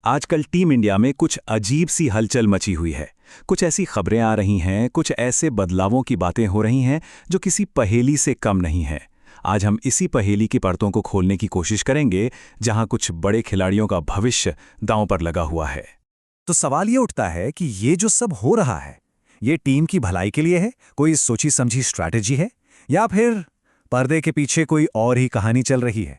आजकल team India में कुछ अजीब सी हलचल मची हुई है। कुछ ऐसी खबरें आ रही हैं, कुछ ऐसे बदलावों की बातें हो रही हैं जो किसी पहेली से कम नहीं है। आज हम इसी पहेली की परतों को खोलने की कोशिश करेंगे, जहां कुछ बड़े खिलाड़ियों का भविष्य दांव पर लगा हुआ है। तो सवाल ये उठता है कि ये जो सब हो रहा है, ये टीम की भलाई के लिए है, कोई सोची समझी स्ट्रैटेजी है, या फिर पर्दे के पीछे कोई और ही कहानी चल रही है?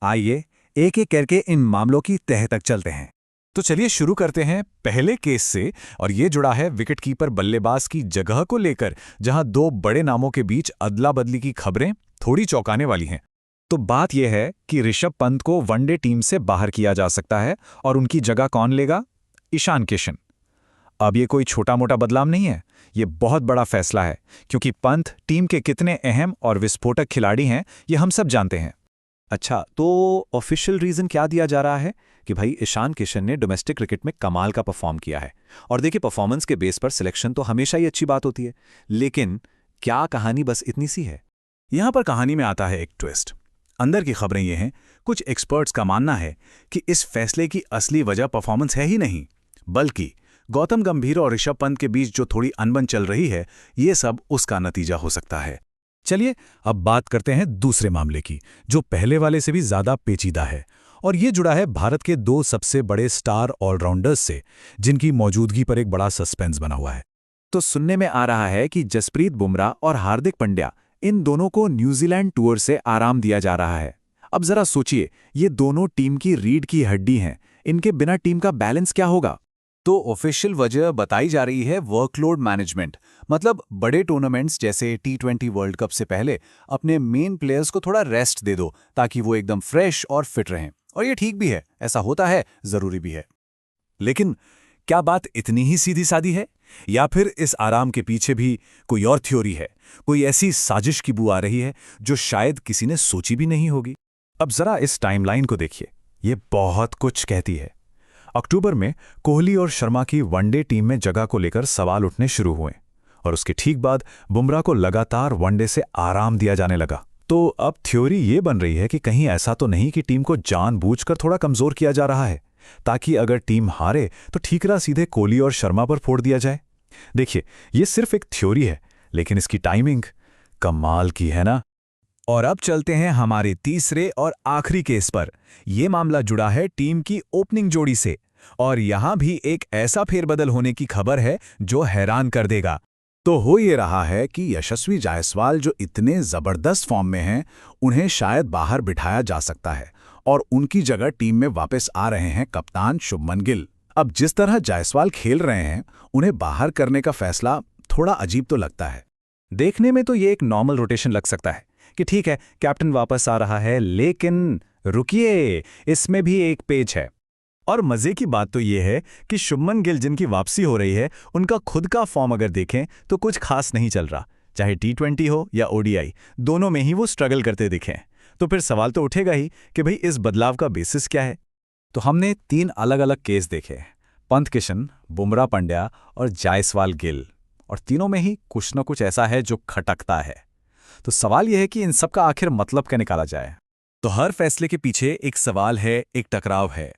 आइए एक एक करके इन मामलों की तह तक चलते हैं। तो चलिए शुरू करते हैं पहले केस से, और ये जुड़ा है विकेटकीपर बल्लेबाज की जगह को लेकर, जहां दो बड़े नामों के बीच अदला बदली की खबरें थोड़ी चौंकाने वाली हैं। तो बात यह है कि ऋषभ पंत को वनडे टीम से बाहर किया जा सकता है, और उनकी जगह कौन लेगा? ईशान किशन। अब ये कोई छोटा मोटा बदलाव नहीं है, ये बहुत बड़ा फैसला है, क्योंकि पंत टीम के कितने अहम और विस्फोटक खिलाड़ी हैं ये हम सब जानते हैं। अच्छा, तो ऑफिशियल रीजन क्या दिया जा रहा है कि भाई ईशान किशन ने डोमेस्टिक क्रिकेट में कमाल का परफॉर्म किया है। और देखिए, परफॉर्मेंस के बेस पर सिलेक्शन तो हमेशा ही अच्छी बात होती है, लेकिन क्या कहानी बस इतनी सी है? यहां पर कहानी में आता है एक ट्विस्ट। अंदर की खबरें ये हैं, कुछ एक्सपर्ट्स का मानना है कि इस फैसले की असली वजह परफॉर्मेंस है ही नहीं, बल्कि गौतम गंभीर और ऋषभ पंत के बीच जो थोड़ी अनबन चल रही है, ये सब उसका नतीजा हो सकता है। चलिए अब बात करते हैं दूसरे मामले की, जो पहले वाले से भी ज्यादा पेचीदा है, और ये जुड़ा है भारत के दो सबसे बड़े स्टार ऑलराउंडर्स से, जिनकी मौजूदगी पर एक बड़ा सस्पेंस बना हुआ है। तो सुनने में आ रहा है कि जसप्रीत बुमराह और हार्दिक पांड्या, इन दोनों को न्यूजीलैंड टूर से आराम दिया जा रहा है। अब जरा सोचिए, ये दोनों टीम की रीढ़ की हड्डी हैं, इनके बिना टीम का बैलेंस क्या होगा? तो ऑफिशियल वजह बताई जा रही है वर्कलोड मैनेजमेंट। मतलब बड़े टूर्नामेंट्स जैसे T20 वर्ल्ड कप से पहले अपने मेन प्लेयर्स को थोड़ा रेस्ट दे दो, ताकि वो एकदम फ्रेश और फिट रहें। और ये ठीक भी है, ऐसा होता है, जरूरी भी है। लेकिन क्या बात इतनी ही सीधी सादी है, या फिर इस आराम के पीछे भी कोई और थ्योरी है, कोई ऐसी साजिश की बू आ रही है जो शायद किसी ने सोची भी नहीं होगी? अब जरा इस टाइमलाइन को देखिए, ये बहुत कुछ कहती है। अक्टूबर में कोहली और शर्मा की वनडे टीम में जगह को लेकर सवाल उठने शुरू हुए, और उसके ठीक बाद बुमराह को लगातार वनडे से आराम दिया जाने लगा। तो अब थ्योरी ये बन रही है कि कहीं ऐसा तो नहीं कि टीम को जानबूझकर थोड़ा कमजोर किया जा रहा है, ताकि अगर टीम हारे तो ठीकरा सीधे कोहली और शर्मा पर फोड़ दिया जाए। देखिए, ये सिर्फ एक थ्योरी है, लेकिन इसकी टाइमिंग कमाल की है ना। और अब चलते हैं हमारे तीसरे और आखिरी केस पर। यह मामला जुड़ा है टीम की ओपनिंग जोड़ी से, और यहां भी एक ऐसा फेरबदल होने की खबर है जो हैरान कर देगा। तो हो ये रहा है कि यशस्वी जायसवाल, जो इतने जबरदस्त फॉर्म में हैं, उन्हें शायद बाहर बिठाया जा सकता है, और उनकी जगह टीम में वापस आ रहे हैं कप्तान शुभमन गिल। अब जिस तरह जायसवाल खेल रहे हैं, उन्हें बाहर करने का फैसला थोड़ा अजीब तो लगता है। देखने में तो ये एक नॉर्मल रोटेशन लग सकता है कि ठीक है, कैप्टन वापस आ रहा है, लेकिन रुकिए, इसमें भी एक पेच है। और मजे की बात तो यह है कि शुभमन गिल, जिनकी वापसी हो रही है, उनका खुद का फॉर्म अगर देखें तो कुछ खास नहीं चल रहा। चाहे T20 हो या ODI, दोनों में ही वो स्ट्रगल करते दिखें। तो फिर सवाल तो उठेगा ही कि भाई इस बदलाव का बेसिस क्या है। तो हमने 3 अलग अलग केस देखे, पंत किशन, बुमराह पांड्या और जायसवाल गिल, और तीनों में ही कुछ न कुछ ऐसा है जो खटकता है। तो सवाल यह है कि इन सब का आखिर मतलब क्या निकाला जाए। तो हर फैसले के पीछे एक सवाल है, एक टकराव है।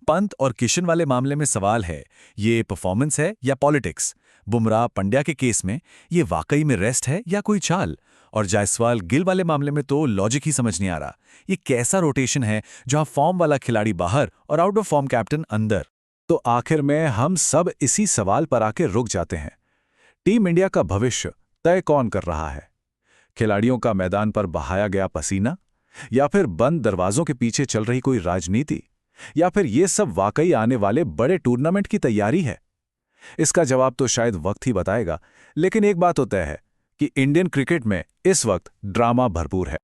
पंत और किशन वाले मामले में सवाल है, ये परफॉर्मेंस है या पॉलिटिक्स? बुमराह पांड्या के केस में ये वाकई में रेस्ट है या कोई चाल? और जायसवाल गिल वाले मामले में तो लॉजिक ही समझ नहीं आ रहा। ये कैसा रोटेशन है जहां फॉर्म वाला खिलाड़ी बाहर और आउट ऑफ फॉर्म कैप्टन अंदर? तो आखिर में हम सब इसी सवाल पर आके रुक जाते हैं। टीम इंडिया का भविष्य तय कौन कर रहा है? खिलाड़ियों का मैदान पर बहाया गया पसीना, या फिर बंद दरवाजों के पीछे चल रही कोई राजनीति, या फिर ये सब वाकई आने वाले बड़े टूर्नामेंट की तैयारी है? इसका जवाब तो शायद वक्त ही बताएगा, लेकिन एक बात तो तय है कि इंडियन क्रिकेट में इस वक्त ड्रामा भरपूर है।